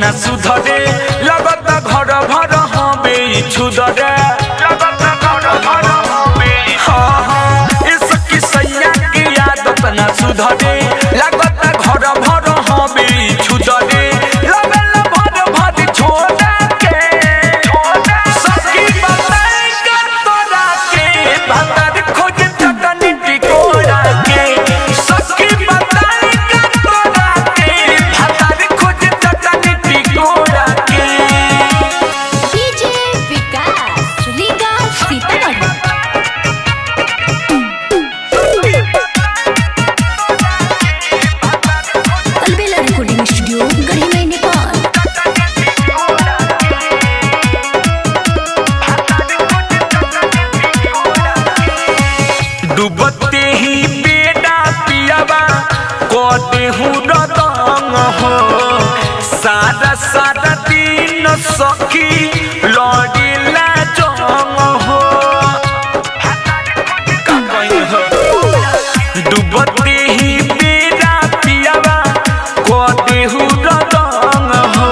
न सुधरे लगत घर भर हवे छुदरे इसकी सैया की आदत न सुधरे लगत घर भर हवे छुदरे डूबते ही बेटा पियाबा कोटे हूँ रतंग हो सारा सारा दिन सखी लड़ीला जंग हो डूबते ही बेटा पियाबा कोटे हूँ रतंग हो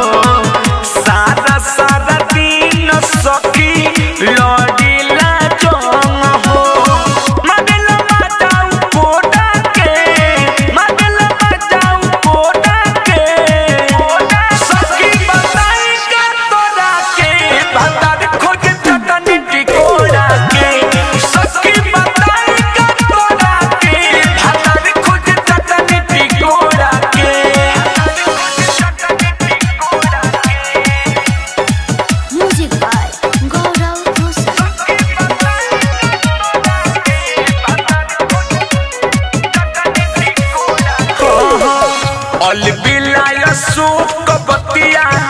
सारा सारा दिन सखी लड़ीला जंग हो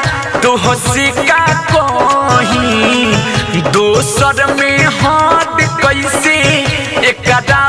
सिका कहीं दोसर में हाथ कैसे एकदा